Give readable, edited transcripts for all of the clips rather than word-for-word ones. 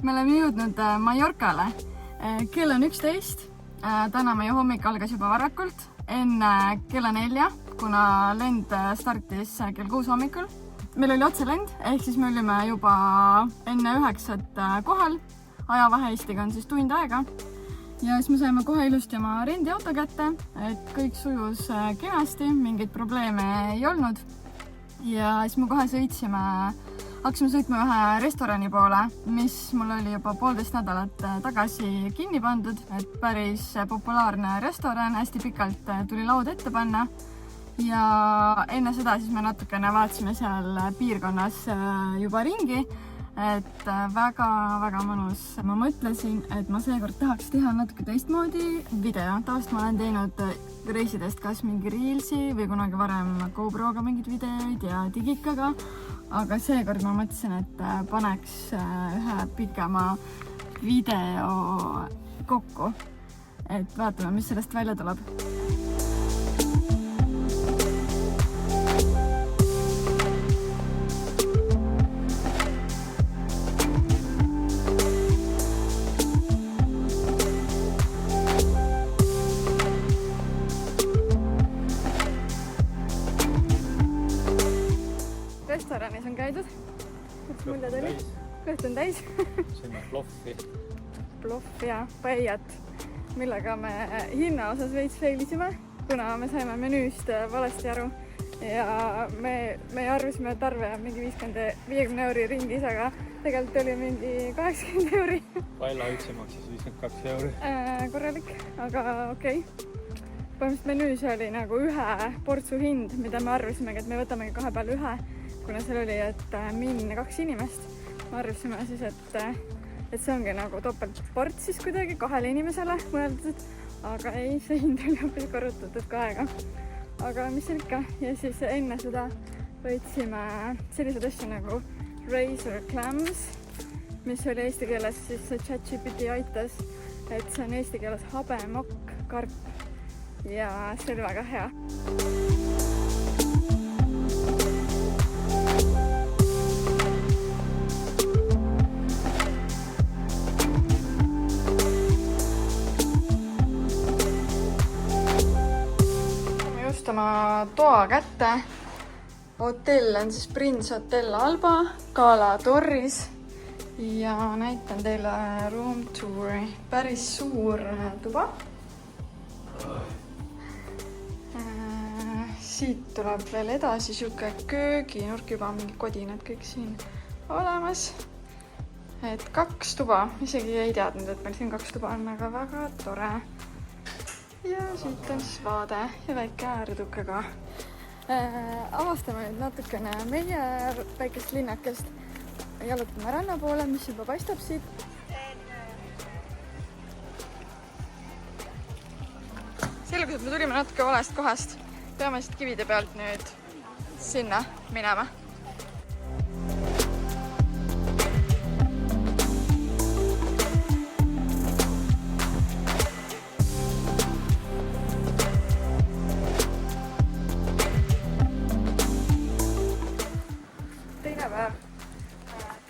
Me oleme jõudnud Mallorcale. Kell on 11. Täna meie hommik algas juba varakult, enne kella 4, kuna lend startis kell 6 hommikul. Meil oli otselend, ehk siis me olime juba enne 9 kohal. Ajavahe Eestiga on siis tund aega. Ja siis me saime kohe ilusti oma rendiauto kätte, et kõik sujus kenasti, mingeid probleeme ei olnud. Ja siis me kohe hakkasime sõitma ühe restorani poole, mis mul oli juba 1,5 nädalat tagasi kinni pandud, et päris populaarne restoran, hästi pikalt tuli laud ette panna. Ja enne seda siis me natukene vaatasime seal piirkonnas juba ringi, et väga mõnus. Ma mõtlesin, et ma seekord tahaks teha natuke teistmoodi video. Tavaliselt ma olen teinud reisidest kas mingi Reelsi või kunagi varem GoProga mingid videoid ja digikaga. Aga seekord ma mõtlesin, et paneks ühe pikema video kokku. Et vaatame, mis sellest välja tuleb. Restoranis on käidud. Mis muljed oli? Kõht on täis. Sinna ploffi. Ploff ja paellat, millega me hinna osas veits feilisime, kuna me saime menüüst valesti aru. Ja me arvasime, et arve on mingi 50 euri ringis, aga tegelikult oli mingi 80 euri. Paella üksi maksis 52 euri. Korralik, aga okei. Põhimõtteliselt menüüs oli nagu ühe portsu hind, mida me arvasimegi, et me võtamegi 2 peale ühe. Kuna seal oli, et minna 2 inimest, me arvasime siis, et see ongi nagu topeltport siis kuidagi 2 inimesele mõeldud, aga ei, see hind oli hoopis korrutatud ka aega. Aga mis seal ikka? Ja siis enne seda võtsime sellised asju nagu Razor Clams, mis oli eesti keeles siis ChatGPT aitas, et see on eesti keeles habemokk karp ja see oli väga hea. Oma toa kätte. Hotell on siis Prince Hotel Alba, Cala Torris ja näitan teile room touri. Päris suur tuba. Siit tuleb veel edasi siuke kööginurk, juba mingi kodinad kõik siin olemas. Et 2 tuba, isegi ei teadnud, et meil siin 2 tuba on, aga väga tore. Ja siit on siis vaade ja väike ääretuke ka. Avastame nüüd natukene meie väikest linnakest. Jalutame ranna poole, mis juba paistab siit. Selgus, et me tulime natuke valest kohast. Peame siit kivide pealt nüüd sinna minema.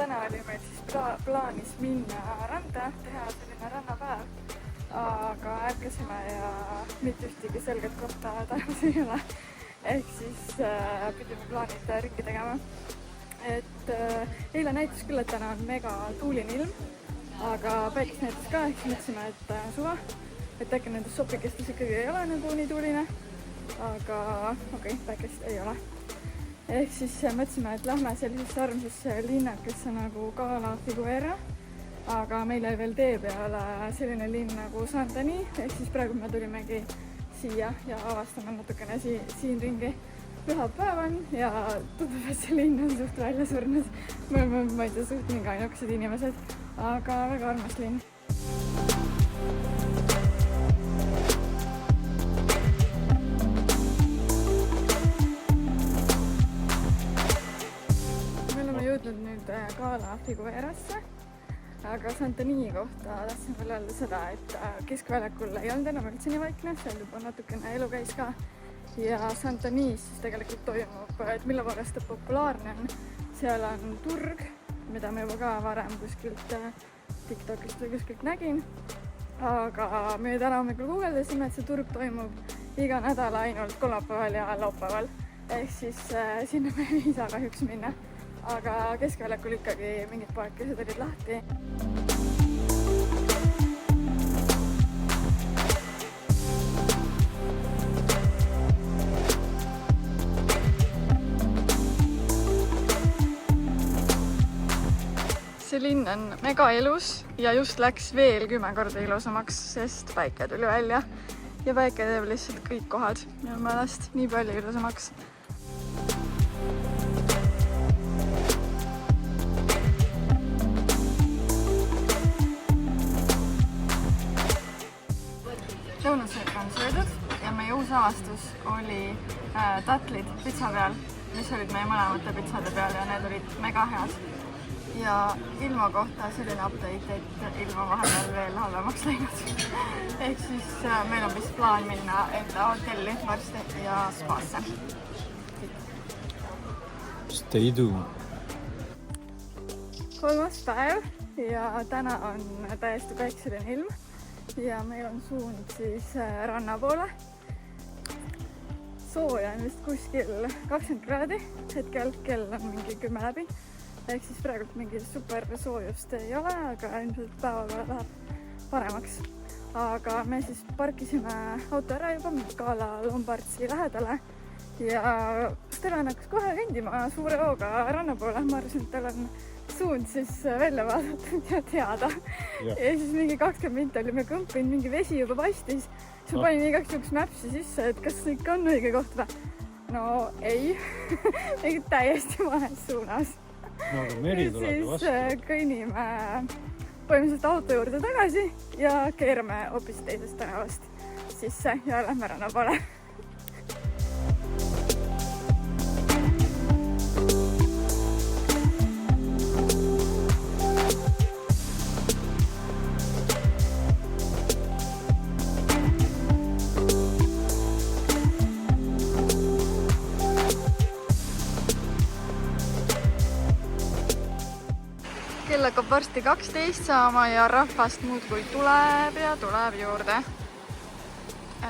Täna oli meil siis plaanis minna randa, teha selline rannapäev, aga ärkasime ja mitte ühtegi selget kohta tänas ei ole. Ehk siis pidime plaanid ringi tegema. Et eile näitas küll, et täna on mega tuuline ilm, aga päikest näitas ka, ehk siis mõtlesime, et suva, et äkki nendes sopikestes ikkagi ei ole nagu nii tuuline, aga okei, päikest ei ole. Ehk siis mõtlesime, et lähme sellisesse armsasse linnakesse nagu Cala Figuera, aga meil oli veel tee peale selline linn nagu Santani, ehk siis praegu me tulimegi siia ja avastame natukene siin ringi. Pühapäev on ja tundub, et see linn on suht välja surnud. Me oleme, ma ei tea, suht mingi ainukesed inimesed, aga väga armas linn. Jõudnud nüüd Cala Figuerasse, aga Santani kohta tahtsin veel öelda seda, et keskväljakul ei olnud enam üldse nii vaikne, seal juba natukene elu käis ka. Ja Santanis siis tegelikult toimub, et mille poolest populaarne on, seal on turg, mida me juba ka varem kuskilt TikTokist või kuskilt nägin. Aga me täna hommikul guugeldasime, et see turg toimub iga nädal ainult kolmapäeval ja laupäeval. Ehk siis sinna me ei saa kahjuks minna. Aga keskväljakul ikkagi mingid poekesed olid lahti. See linn on mega ilus ja just läks veel 10 korda ilusamaks, sest päike tuli välja ja päike teeb lihtsalt kõik kohad minu meelest nii palju ilusamaks. Lõunasöök on söödud ja meie uus avastus oli tatlid pitsa peal, mis olid meie mõlemate pitsade peal ja need olid mega head. Ja ilma kohta selline update, et ilma vahepeal veel halvemaks läinud. Ehk siis meil on vist plaan minna enda hotelli varsti ja spaasse. Stay tuned. 3. päev ja täna on täiesti päikseline ilm ja meil on suund siis ranna poole. Sooja on vist kuskil 20 kraadi, hetkel kell on mingi 10 läbi. Ehk siis praegult mingi super soojust ei ole, aga ilmselt päevaga läheb paremaks. Aga me siis parkisime auto ära juba Mikala Lombardsi lähedale ja Steven hakkas kohe kõndima suure hooga ranna poole. Ma arvasin, et tal on suund siis välja vaadatud ja teada. Ja siis mingi 20 minti olime kõmpinud, mingi vesi juba paistis. Siis ma panin igaks juhuks Mapsi sisse, et kas ikka on õige koht või? No ei, mingi täiesti vales suunas. No, aga meri tuleb vastu. Siis kõnnime põhimõtteliselt auto juurde tagasi ja keerame hoopis teisest tänavast sisse ja lähme ranna poole. Kell hakkab varsti 12 saama ja rahvast muudkui tuleb ja tuleb juurde.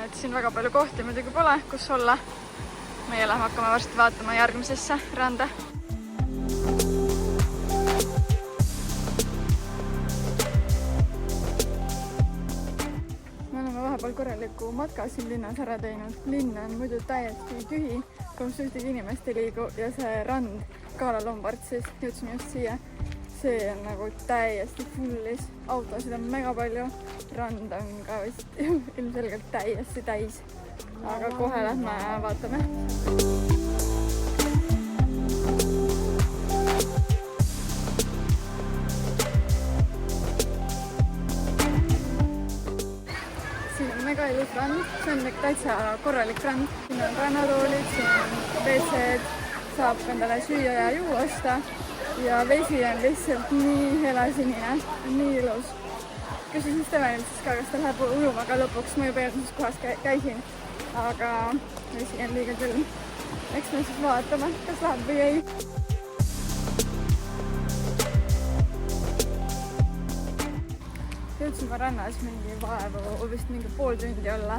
Et siin väga palju kohti muidugi pole, kus olla. Meie lähme hakkame varsti vaatama järgmisesse rände. Me oleme vahepeal korraliku matka siin linnas ära teinud. Linn on muidu täiesti tühi, kus ühtegi inimest ei liigu ja see rand Mikala Lombardsis, jõudsime just siia. See on nagu täiesti fullis, autosid on mega palju, rand on ka vist ilmselgelt täiesti täis, aga kohe lähme vaatame. Siin on mega ilus rand, see on täitsa korralik rand, siin on rannatoolid, siin on WC-d, saab endale süüa ja juua osta. Ja vesi on lihtsalt nii helasinine, nii ilus. Küsisin Stevenilt siis ka, kas ta läheb ujuma, aga lõpuks ma juba eelmises kohas käisin. Aga vesi on liiga külm. Eks me siis vaatame, kas läheb või ei. Jõudsime rannas mingi vaevu vist mingi pool tundi olla.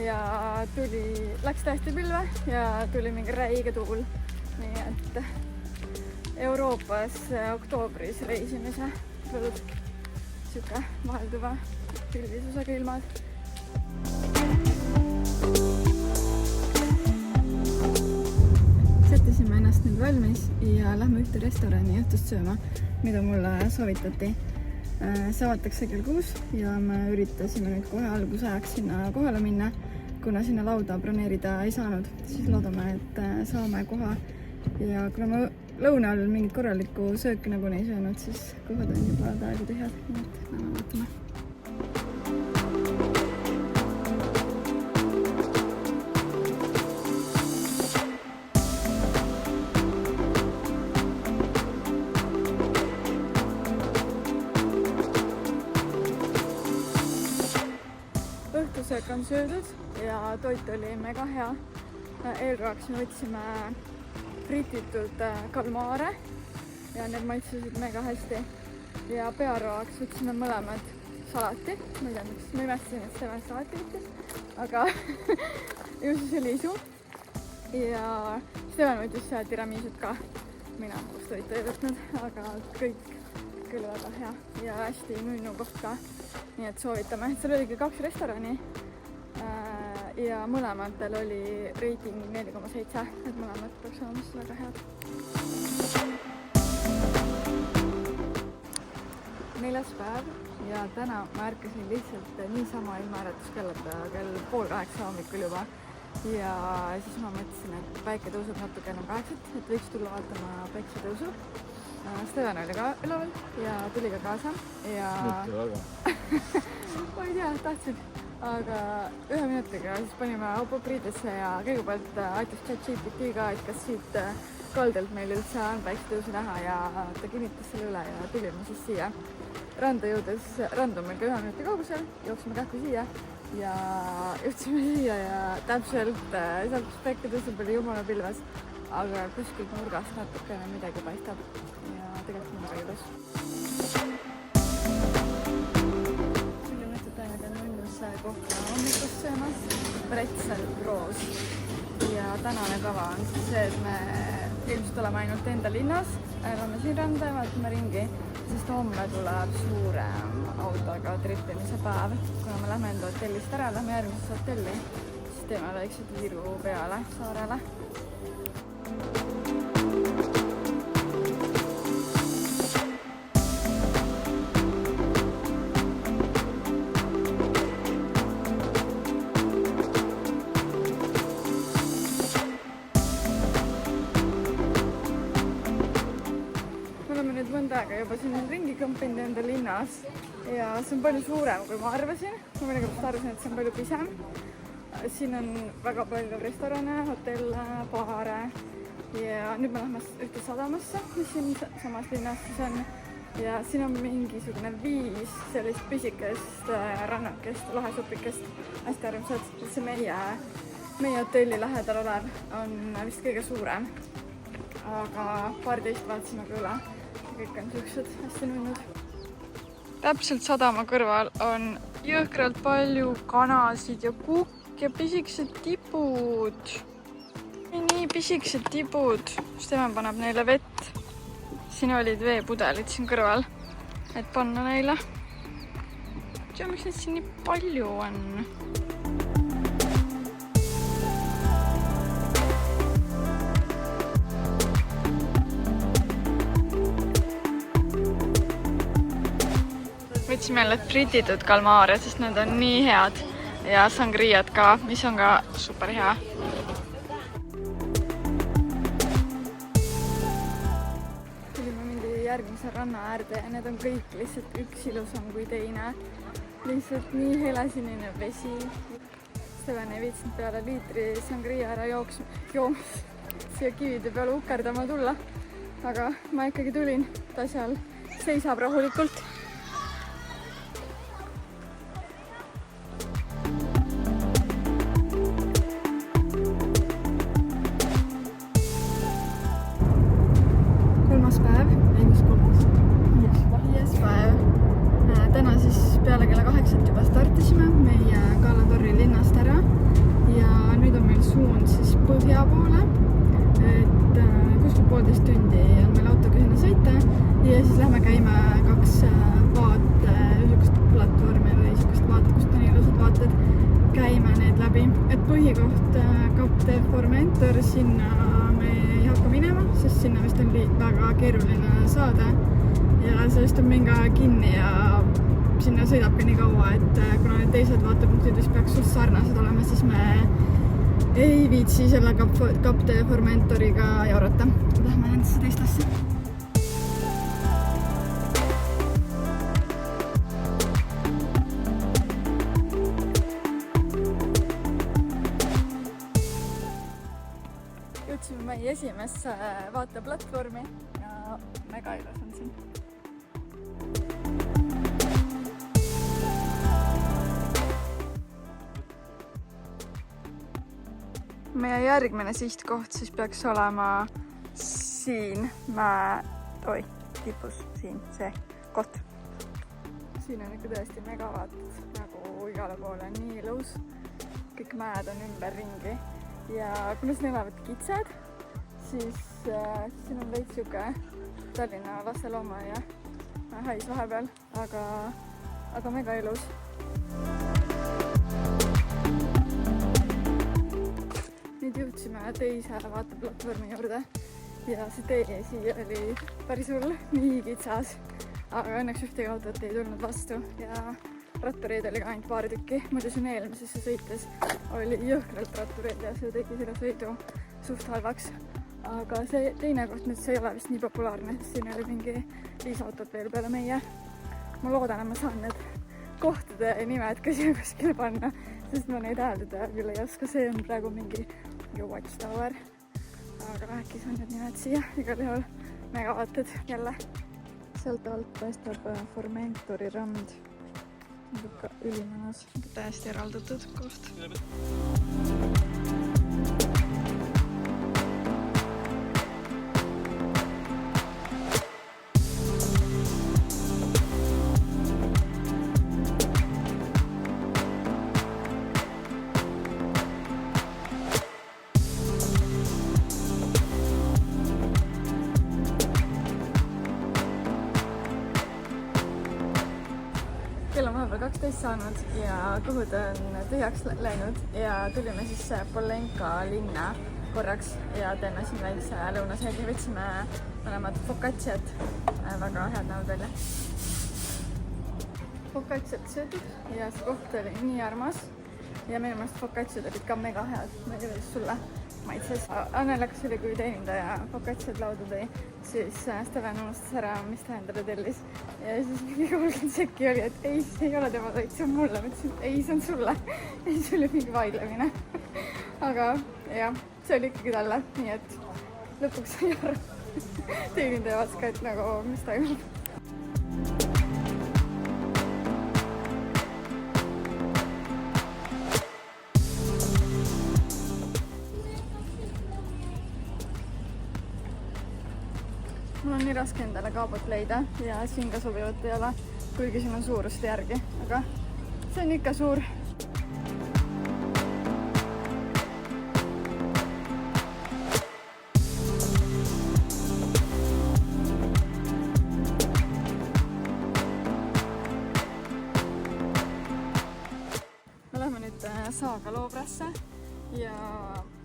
Ja läks täiesti pilve ja tuli mingi räige tuul. Nii et Euroopas oktoobris reisimise võlud siuke vahelduva pilvisusega ilmad. Sättisime ennast nüüd valmis ja lähme ühte restorani õhtust sööma, mida mulle soovitati. See avatakse kell 6 ja me üritasime nüüd kohe algusajaks sinna kohale minna. Kuna sinna lauda broneerida ei saanud, siis loodame, et saame koha. Ja kuna ma lõunal mingit korralikku sööki nagu ei söönud, siis kohad on juba peaaegu tühjad, nii et lähme vaatame. Õhtusöök on söödud ja toit oli mega hea. Eelroaks me võtsime frititud kalmaare ja need maitsesid mega hästi. ja pearooks võtsime mõlemad salati. Ma ei tea, miks ma imestasin, et Steven salati võttis, aga ju siis oli isu. Ja Steven võttis tiramisut ka. Mina toitu ei võtnud, aga kõik küll väga hea ja hästi nunnu koht ka. Nii et soovitame. Seal oligi 2 restorani ja mõlematel oli reiting 4,7, et mõlemad peaks olema väga head. 4. päev ja täna ma ärkasin lihtsalt niisama ilma äratuskellata kell 7:30 hommikul juba. Ja siis ma mõtlesin, et päike tõuseb natuke enam 8, et võiks tulla vaatama päiksetõusu. Steven oli ka üleval ja tuli ka kaasa ja Mitte väga. ma ei tea, tahtsin, aga 1 minutiga siis panime Opopriidesse ja kõigepealt aitas ChatGPT ka, et kas siit kaldelt meil üldse on päiksetõusu näha ja ta kinnitas selle üle ja tulime siis siia. Randa jõudes, rand on meil ka 1 minuti kaugusel, jooksime kähku siia ja jõudsime siia ja täpselt sealt, kus päike tõuseb, oli jumala pilves, aga kuskilt nurgast natukene midagi paistab ja tegelikult on väga ilus. Palju mõtted ainult on mõnus kohta hommikust söömas, pretzel roos ja tänane kava on siis see, et me ilmselt oleme ainult enda linnas, elame siin randa ja vaatame ringi, sest homme tuleb suurem autoga trippimise päev. Kuna me lähme enda hotellist ära, lähme järgmisesse hotelli, siis teeme väikse tiiru peale saarele. Mõnda aega juba siin ringi kõmpinud enda linnas ja see on palju suurem, kui ma arvasin. Ma mõnikord arvasin, et see on palju pisem. Siin on väga palju restorane, hotelle, baare ja nüüd me lähme ühte sadamasse, mis siin samas linnas siis on. Ja siin on mingisugune 5 sellist pisikest rannakest, lahesupikest, hästi armsad. See meie hotelli lähedal olev on vist kõige suurem, aga paar teist vaatasime ka üle. Kõik on sellised hästi nunnud. Täpselt sadama kõrval on jõhkralt palju kanasid ja kukk ja pisikesed tibud. Nii pisikesed tibud. Steven paneb neile vett. Siin olid veepudelid siin kõrval, et panna neile. Tea, miks neid siin nii palju on? Võtsime jälle frititud kalmaare, sest need on nii head ja sangriad ka, mis on ka super hea. Tulime mingi järgmise ranna äärde ja need on kõik lihtsalt üks ilusam kui teine. Lihtsalt nii helesinine vesi. Steven ei viitsinud peale liitri sangria ära joomas siia kivide peale ukerdama tulla. Aga ma ikkagi tulin, ta seal seisab rahulikult. Täna siis peale kella 8 juba startisime meie Kalatorri linnast ära ja nüüd on meil suund siis põhja poole, et kuskil 1,5 tundi on meil autoga sinna sõita ja siis lähme käime 2 platvormi või kust on ilusad vaated, käime need läbi, et põhikoht Cap de Formentor, sinna me ei hakka minema, sest sinna vist on väga keeruline saada ja sellest on mingi aeg kinni ja sinna sõidabki nii kaua, et kuna need teised vaatepunktid vist peaks just sarnased olema, siis me ei viitsi selle Cap de Formentoriga jaurata. Lähme nendesse teistesse. Jõudsime meie esimesse vaateplatvormi ja mega ilus on siin. Meie järgmine sihtkoht siis peaks olema siin tipus, siin see koht. Siin on ikka tõesti mega vaated, nagu igale poole on nii ilus. Kõik mäed on ümberringi ja kuna siin elavad kitsed, siis siin on veits siuke Tallinna lastelooma ja hais vahepeal, aga mega ilus. Nüüd jõudsime teise vaateplatvormi juurde ja see tee siia oli päris hull, nii kitsas, aga õnneks ühtegi autot ei tulnud vastu ja rattureid oli ka ainult paar tükki. Muidu siin eelmisesse sõites oli jõhkralt rattureid ja see tegi selle sõidu suht halvaks. Aga see teine koht nüüd see ei ole vist nii populaarne, sest siin oli mingi 5 autot veel peale meie. Ma loodan, et ma saan need kohtade nimed ka siia kuskile panna, sest ma neid hääldada küll ei oska. See on praegu mingi Watchtower, aga äkki saan need nimed siia. Igal juhul mega vaated jälle. Sealt alt paistab Formentori rand. Ikka ülimanas, täiesti eraldatud koht. Kell on vahepeal 12 saanud ja kõhud on tühjaks läinud ja tulime siis Polenka linna korraks ja teeme siin väikse lõunasöögi. Võtsime mõlemad focacciat, väga head näod välja. Focacciat söödud ja see koht oli nii armas ja minu meelest focacciad olid ka mega head. Ma ei tea, kuidas sulle maitses. Annelekas oli, kui teenindaja focacciat lauda tõi, siis Steven unustas ära, mis ta endale tellis. Ja siis mingi 30 sekki oli, et ei, see ei ole tema toit, see on mulle. Mõtlesin, ei, see on sulle. Ei, see oli mingi vaidlemine. Aga jah, see oli ikkagi talle, nii et lõpuks sai aru. Teenindaja vaatas ka, et nagu, mis toimub. Mul on nii raske endale kaabot leida ja siin ka sobivat ei ole, kuigi siin on suuruste järgi, aga see on ikka suur. Me läheme nüüd Saaga Loobrasse ja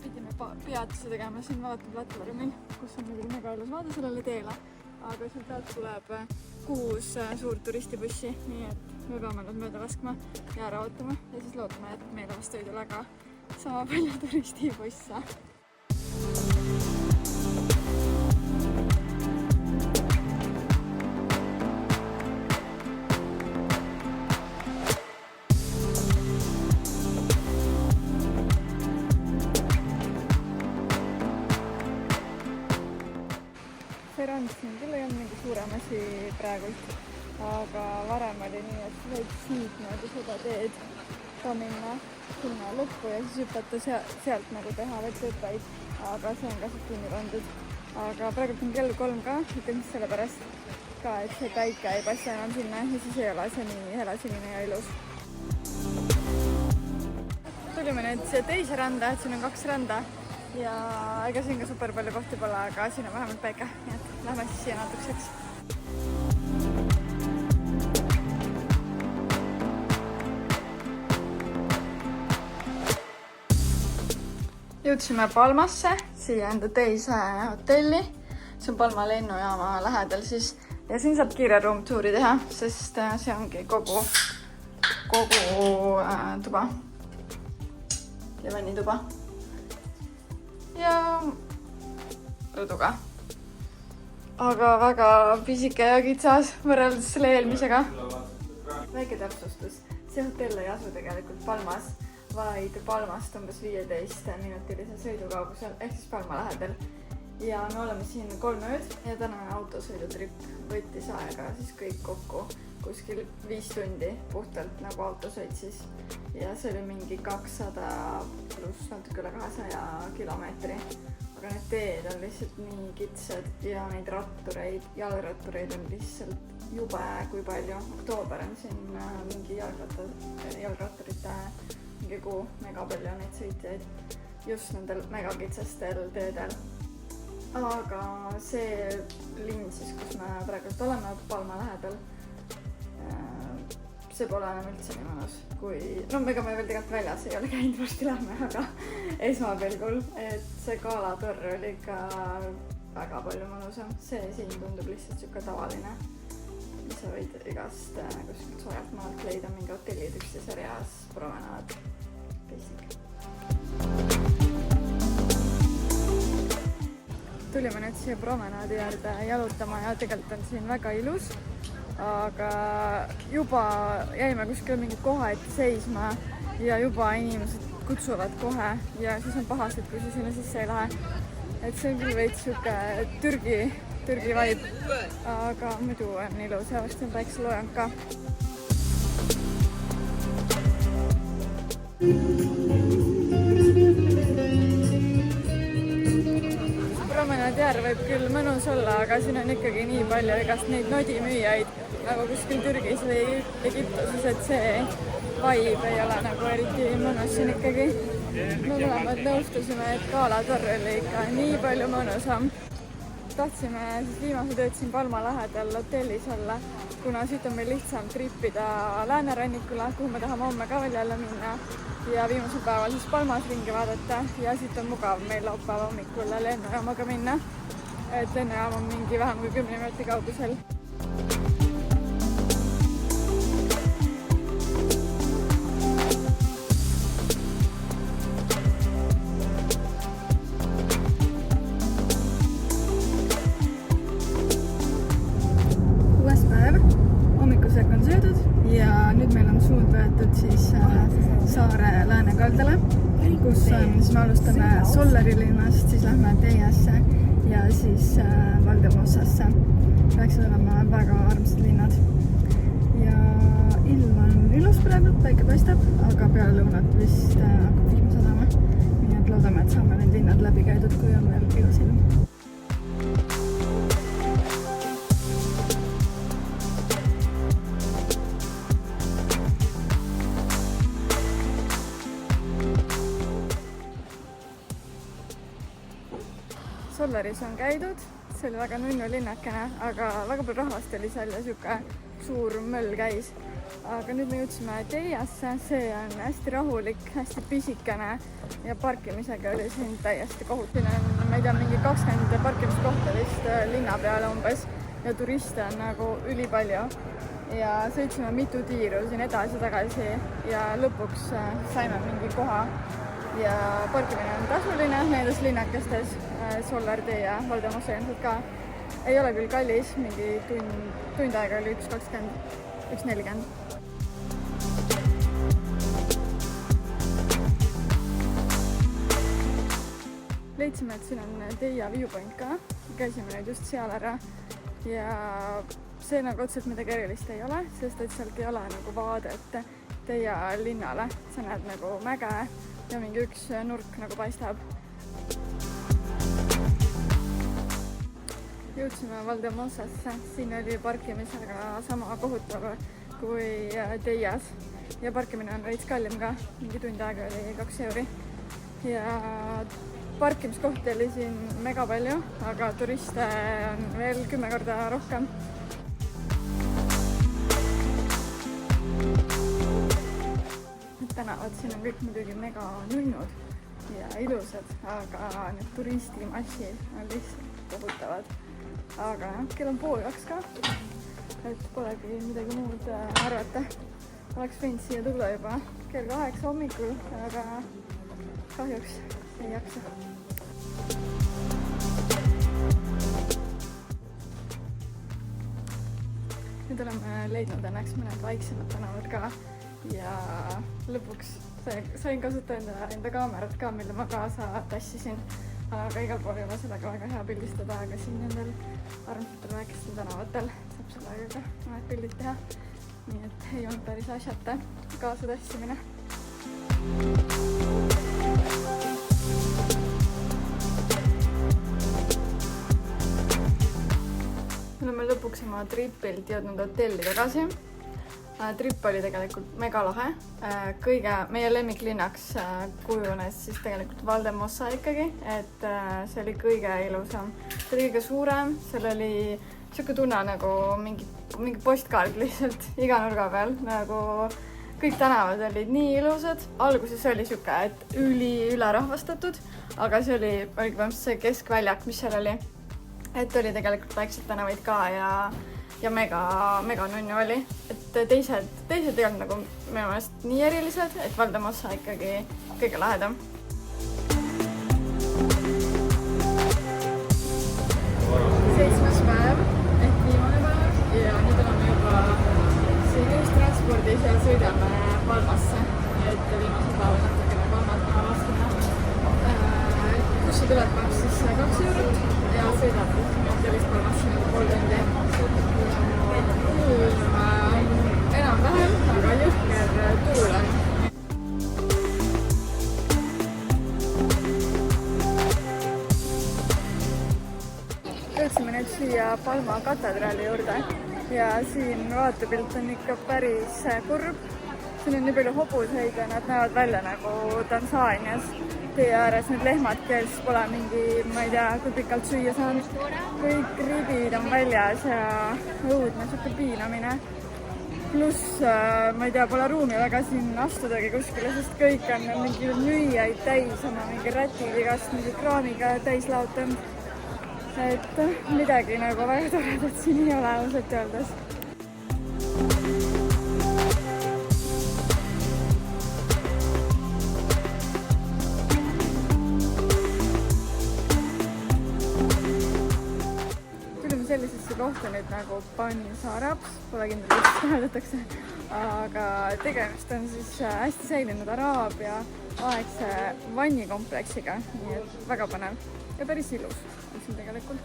pidime peatuse tegema siin vaateplatvormil, kus on muidugi mega ilus vaade sellele teele, aga sealt alt tuleb 6 suurt turistibussi, nii et me peame nad mööda laskma ja ära ootama ja siis lootame, et meile vastu ei tule ka sama palju turistibusse. See rand siin küll ei olnud mingi suurem asi praegult, aga varem oli nii, et võid siit nagu seda teed ka minna sinna lõppu ja siis hüpata sealt nagu teha vettõppeid, aga see on ka siit kinni pandud. Aga praegult on kell 3 ka, ütleme sellepärast ka, et see päike ei passi enam sinna ja siis ei ole see nii helasinine ja ilus. Tulime nüüd siia teise randa, et siin on 2 randa. Ja ega siin ka super palju kohti pole, aga siin on vähemalt päike, nii et lähme siis siia natukeseks. Jõudsime Palmasse, siia enda teise hotelli. See on Palma lennujaama lähedal siis ja siin saab kiire roomtuuri teha, sest see ongi kogu tuba ja vannituba. Ja rõduga. Aga väga pisike ja kitsas võrreldes selle eelmisega. Väike täpsustus. See hotell ei asu tegelikult Palmas, vaid Palmast umbes 15-minutilise sõidukaugusel ehk siis Palma lähedal. Ja me oleme siin 3 ööd ja tänane autosõidutripp võttis aega siis kõik kokku kuskil 5 tundi puhtalt nagu autosõit siis. Ja see oli mingi 200 pluss natuke üle 200 kilomeetri. aga need teed on lihtsalt nii kitsad ja neid rattureid, jalgrattureid on lihtsalt jube kui palju. Oktoober on siin mingi jalgratturite mingi kuu, mega palju neid sõitjaid just nendel mega kitsastel teedel. Aga see linn siis, kus me praegult oleme, Palma lähedal, see pole enam üldse nii mõnus kui... No ega me veel tegelikult väljas ei ole käinud, varsti lähme, aga esmapilgul, et see Gala torr oli ikka väga palju mõnusam. See siin tundub lihtsalt siuke tavaline. Sa võid igast kuskilt soojalt maalt leida mingi hotellid üksteise reas, promenaad, basic. Tulime nüüd siia promenaadi juurde jalutama ja tegelikult on siin väga ilus, aga juba jäime kuskil mingi koha ette seisma ja juba inimesed kutsuvad kohe ja siis on pahased, kui sa sinna sisse ei lähe. Et see on küll veits siuke Türgi vibe, aga muidu on ilus ja vast on päikseloojang ka. Promenaadjär võib küll mõnus olla, aga siin on ikkagi nii palju igast neid nodimüüjaid nagu kuskil Türgis või Egiptuses, et see vibe ei ole nagu eriti mõnus siin ikkagi. Me mõlemad nõustusime, et Gala torr oli ikka nii palju mõnusam. Tahtsime siis viimased ööd siin Palma lähedal hotellis olla, kuna siit on meil lihtsam tripida läänerannikule, kuhu me tahame homme ka veel jälle minna ja viimasel päeval siis Palmas ringi vaadata ja siit on mugav meil laupäeva hommikul lennujaamaga minna, et lennujaam on mingi vähem kui 10 minuti kaugusel. Uues päev, hommikusöök on söödud ja nüüd meil on suund võetud siis saare läänekaldale, kus on, siis me alustame Sollari linnast, siis lähme Teiasse ja siis Valdemossasse. Peaksid olema väga armsad linnad. Ja ilm on ilus praegu, päike paistab, aga peale lõunat vist hakkab vihma sadama. Nii et loodame, et saame need linnad läbi käidud, kui on veel ilus ilm. Sollaris on käidud, see oli väga nunnu linnakene, aga väga palju rahvast oli seal ja siuke suur möll käis. Aga nüüd me jõudsime Teiasse, see on hästi rahulik, hästi pisikene ja parkimisega oli siin täiesti kohut. Siin on, ma ei tea, mingi 20 parkimiskohta vist linna peale umbes ja turiste on nagu ülipalju. Ja sõitsime mitu tiiru siin edasi-tagasi ja lõpuks saime mingi koha. Ja parkimine on tasuline nendes linnakestes, Sollar, Teia, Valdemossa ilmselt ka. Ei ole küll kallis, mingi tund aega oli 1.20, 1.40. Leidsime, et siin on Teia viewpoint ka, käisime nüüd just seal ära ja see nagu otseselt midagi erilist ei ole, sest et sealt ei ole nagu vaadet Teia linnale, sa näed nagu mäge ja mingi üks nurk nagu paistab. Jõudsime Valdemossasse, siin oli parkimisega sama kohutav kui Teias ja parkimine on veits kallim ka, mingi tund aega oli 2 euri. Ja parkimiskohti oli siin mega palju, aga turiste on veel 10 korda rohkem. Tänavad siin on kõik muidugi mega nunnud ja ilusad, aga need turistimassid on lihtsalt kohutavad. Aga kell on 1:30 ka, et polegi midagi muud arvata. Oleks võinud siia tulla juba kell 8 hommikul, aga kahjuks ei jaksa. Nüüd oleme leidnud õnneks mõned vaiksemad tänavad ka. Ja lõpuks sain kasutada enda kaamerat ka, mille ma kaasa tassisin, aga igal pool ei ole sellega väga hea pildistada, aga siin nendel armsatel väikestel tänavatel saab sellega ka mõned pildid teha. Nii et ei olnud päris asjata kaasa tassimine. me oleme lõpuks oma tripilt jõudnud hotelli tagasi. Trip oli tegelikult mega lahe. Meie lemmiklinnaks kujunes siis tegelikult Valdemossa ikkagi, et see oli kõige ilusam. See oli kõige suurem, seal oli siuke tunne nagu mingi postkaart lihtsalt iga nurga peal, nagu kõik tänavad olid nii ilusad. Alguses oli siuke, et ülerahvastatud, aga see oli põhimõtteliselt see keskväljak, mis seal oli. Et oli tegelikult väiksed tänavaid ka ja mega nunnu oli. Et teised ei olnud nagu minu meelest nii erilised, et Valdemossa ikkagi kõige lahedam. Seitsmes päev ehk viimane päev ja nüüd oleme juba siin ühistranspordis ja sõidame Palmasse. Et viimasel päeval natukene Palmat maha laskuma. Kus see tuleb siis 2 eurot ja sõidab hotellist Palmasse 3 tundi. Enam-vähem, aga jõhker tuul on. Jõudsime nüüd siia Palma katedraali juurde ja siin vaatepilt on ikka päris kurb. Siin on nii palju hobuseid ja nad näevad välja nagu Tansaanias. Tee ääres need lehmad, kes pole mingi, ma ei tea, kui pikalt süüa saanud. Kõik ribid on väljas ja õudne siuke piinamine. Pluss, ma ei tea, pole ruumi väga siin astudagi kuskile, sest kõik on mingi müüjaid täis, oma mingi rätid igast mingi kraamiga täis laotanud. Et midagi nagu väga toredat siin ei ole ausalt öeldes. Sellisesse kohta nüüd nagu Panisaraps, pole kindlasti täheldatakse, aga tegemist on siis hästi säilinud Araabia aegse vannikompleksiga, nii et väga põnev ja päris ilus on siin tegelikult.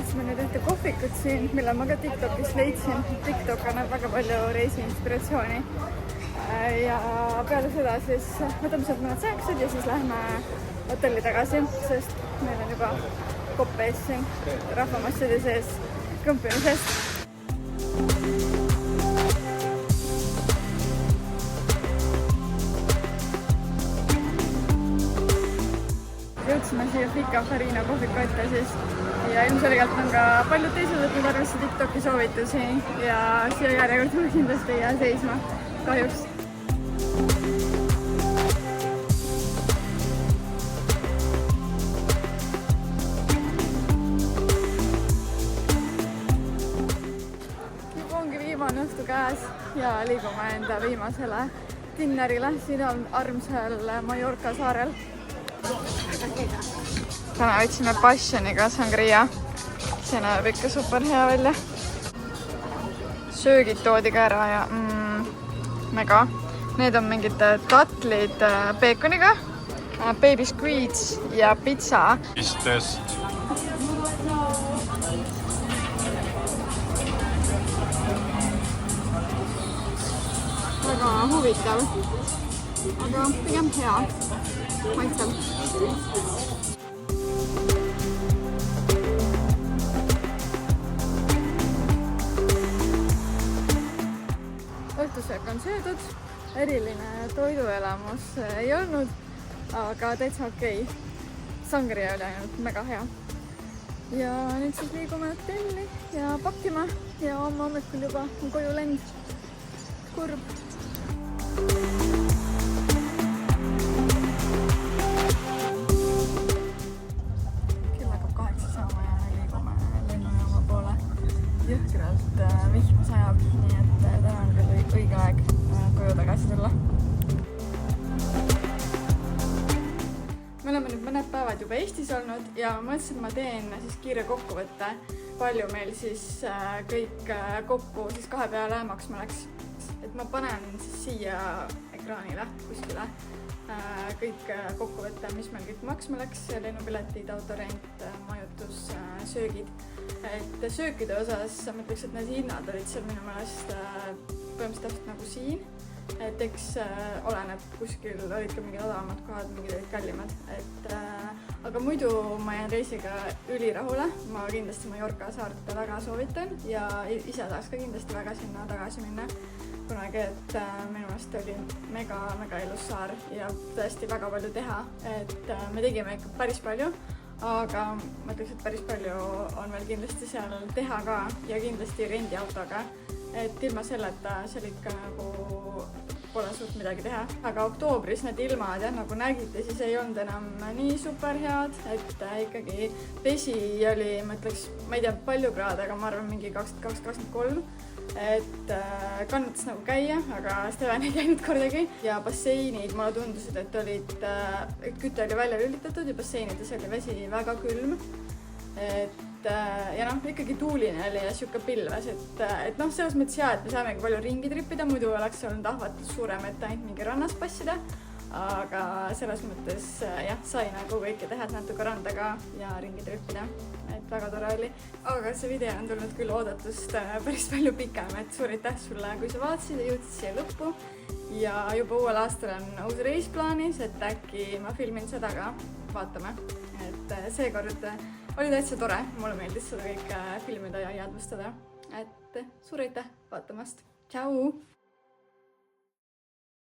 Otsime nüüd ühte kohvikut siin, mille ma ka TikTokis leidsin. TikTok annab väga palju reisi inspiratsiooni. Ja peale seda siis võtame sealt mõned sääksed ja siis lähme hotelli tagasi, sest meil on juba kopp ees siin rahvamasside sees kõmpimisest. Jõudsime siia Fika Farina kohviku ette siis ja ilmselgelt on ka paljud teised võtnud arvesse TikToki soovitusi ja siia järjekord kindlasti ei jää seisma, kahjuks. Juba ongi viimane õhtu käes ja liigume enda viimasele dinnerile siin armsal Mallorca saarel. Täna võtsime passioniga sangria. See näeb ikka super hea välja. Söögid toodi ka ära ja mega. Need on mingid tatlid peekoniga, baby squids ja pizza. Test. Väga huvitav, aga pigem hea maitsev. Õhtusöök on söödud, eriline toiduelamus ei olnud, aga täitsa okei. Sangria oli ainult mega hea. Ja nüüd siis liigume hotelli ja pakkima ja homme hommikul juba on koju lend. Kurb. Kell hakkab 8 saama ja me liigume lennujaama poole. Jõhkralt vihma sajab, nii et aeg koju tagasi tulla. Me oleme nüüd mõned päevad juba Eestis olnud ja mõtlesin, et ma teen siis kiire kokkuvõtte, palju meil siis kõik kokku siis 2 peale maksma läks. Et ma panen siis siia ekraanile kuskile kõik kokkuvõtte, mis meil kõik maksma läks, lennupiletid, autorent, majutus, söögid. Et söökide osas ma ütleks, et need hinnad olid seal minu meelest põhimõtteliselt nagu siin. Et eks oleneb, kuskil olid ka mingid odavamad kohad, mingid olid kallimad. Aga muidu ma jään reisiga ülirahule. Ma kindlasti Mallorca saarte väga soovitan ja ise tahaks ka kindlasti väga sinna tagasi minna. Kunagi, et minu meelest oli mega ilus saar ja tõesti väga palju teha. Et me tegime ikka päris palju, aga ma ütleks, et päris palju on veel kindlasti seal teha ka ja kindlasti rendiautoga. Et ilma selleta seal ikka nagu pole suurt midagi teha. Aga oktoobris need ilmad nagu nägite, siis ei olnud enam nii super head, et ikkagi vesi oli, ma ütleks, ma ei tea palju kraade, aga ma arvan mingi 22-23. Et kannatas nagu käia, aga Steven ei käinud kordagi ja basseinid mulle tundusid, et küte oli välja lülitatud ja basseinides oli vesi väga külm. Ja ikkagi tuuline oli ja siuke pilves, et selles mõttes hea, et me saamegi palju ringi trippida, muidu oleks olnud ahvatus suurem, et ainult mingi rannas passida, aga selles mõttes sai nagu kõike teha, et natuke randaga ja ringi trippida, et väga tore oli. Aga see video on tulnud küll oodatust päris palju pikem, et suur aitäh sulle, kui sa vaatasid ja jõudsid siia lõppu ja juba uuel aastal on uus reis plaanis, et äkki ma filmin seda ka, vaatame, et seekord oli täitsa tore, mulle meeldis seda kõik filmida ja jäädvustada, et suur aitäh vaatamast. Tšau!